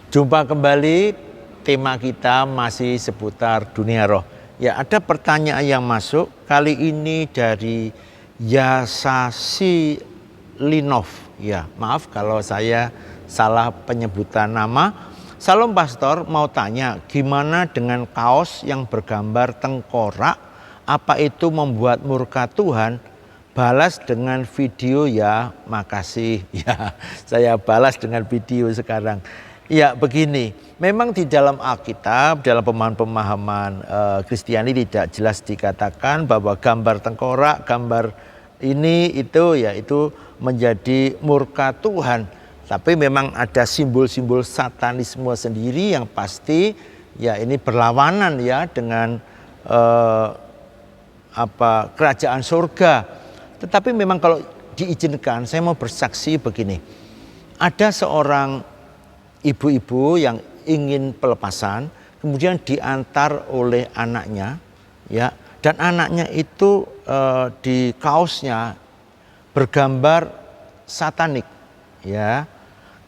Jumpa kembali, tema kita masih seputar dunia roh. Ya, ada pertanyaan yang masuk kali ini dari Yasasi Linov. Ya, maaf kalau saya salah penyebutan nama. Salam Pastor, mau tanya gimana dengan kaos yang bergambar tengkorak? Apa itu membuat murka Tuhan? Balas dengan video ya, makasih. Ya, saya balas dengan video sekarang. Ya, begini, memang di dalam Alkitab, dalam pemahaman Kristiani tidak jelas dikatakan bahwa gambar tengkorak, gambar ini itu ya itu menjadi murka Tuhan. Tapi memang ada simbol-simbol satanisme sendiri yang pasti ya ini berlawanan ya dengan kerajaan surga. Tetapi memang kalau diizinkan saya mau bersaksi begini. Ada seorang ibu-ibu yang ingin pelepasan, kemudian diantar oleh anaknya, ya, dan anaknya itu di kaosnya bergambar satanik, ya.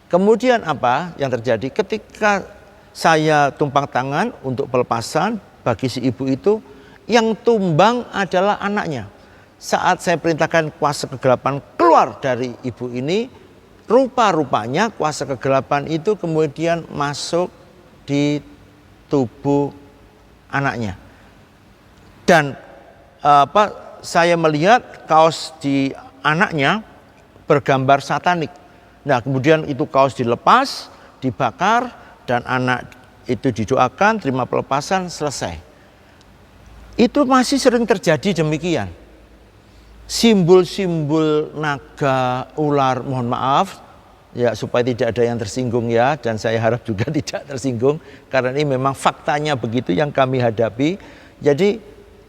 Kemudian apa yang terjadi ketika saya tumpang tangan untuk pelepasan bagi si ibu itu, yang tumbang adalah anaknya. Saat saya perintahkan kuasa kegelapan keluar dari ibu ini, rupa-rupanya kuasa kegelapan itu kemudian masuk di tubuh anaknya. Dan saya melihat kaos di anaknya bergambar satanik. Nah, kemudian itu kaos dilepas, dibakar, dan anak itu didoakan, terima pelepasan, selesai. Itu masih sering terjadi demikian. Simbol-simbol naga, ular, mohon maaf ya supaya tidak ada yang tersinggung ya, dan saya harap juga tidak tersinggung karena ini memang faktanya begitu yang kami hadapi. Jadi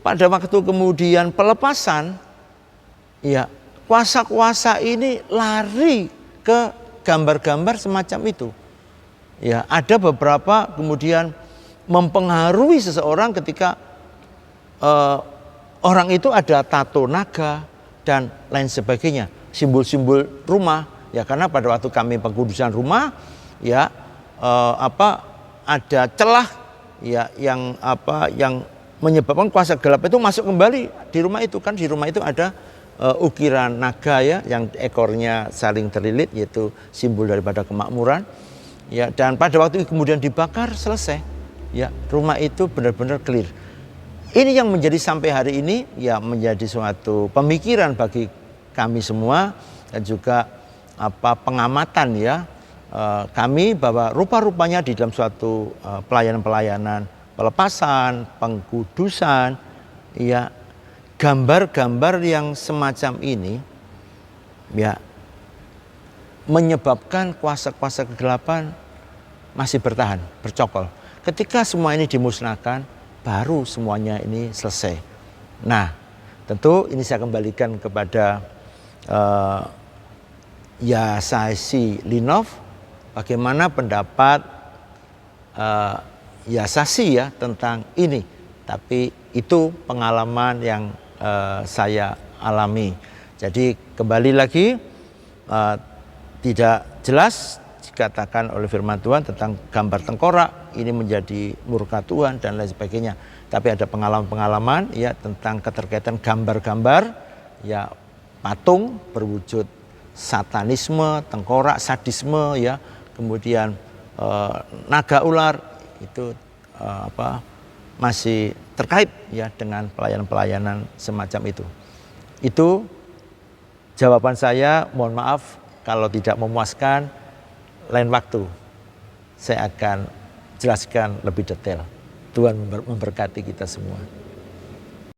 pada waktu kemudian pelepasan ya kuasa-kuasa ini lari ke gambar-gambar semacam itu. Ya, ada beberapa kemudian mempengaruhi seseorang ketika orang itu ada tato naga dan lain sebagainya, simbol-simbol rumah ya, karena pada waktu kami pengkudusan rumah ya ada celah ya yang menyebabkan kuasa gelap itu masuk kembali di rumah itu. Kan di rumah itu ada ukiran naga ya yang ekornya saling terlilit, yaitu simbol daripada kemakmuran ya, dan pada waktu itu kemudian dibakar, selesai ya, rumah itu benar-benar clear. Ini yang menjadi sampai hari ini ya menjadi suatu pemikiran bagi kami semua dan juga pengamatan ya kami bahwa rupa-rupanya di dalam suatu pelayanan-pelayanan pelepasan, pengkudusan ya, gambar-gambar yang semacam ini ya menyebabkan kuasa-kuasa kegelapan masih bertahan, bercokol. Ketika semua ini dimusnahkan, baru semuanya ini selesai. Nah, tentu ini saya kembalikan kepada Yasasi Linov. Bagaimana pendapat Yasasi ya tentang ini. Tapi itu pengalaman yang saya alami. Jadi kembali lagi tidak jelas dikatakan oleh firman Tuhan tentang gambar tengkorak ini menjadi murka Tuhan dan lain sebagainya. Tapi ada pengalaman-pengalaman ya tentang keterkaitan gambar-gambar ya patung berwujud satanisme, tengkorak, sadisme ya, kemudian naga ular itu masih terkait ya dengan pelayanan-pelayanan semacam itu. Itu jawaban saya, mohon maaf kalau tidak memuaskan. Lain waktu saya akan jelaskan lebih detail. Tuhan memberkati kita semua.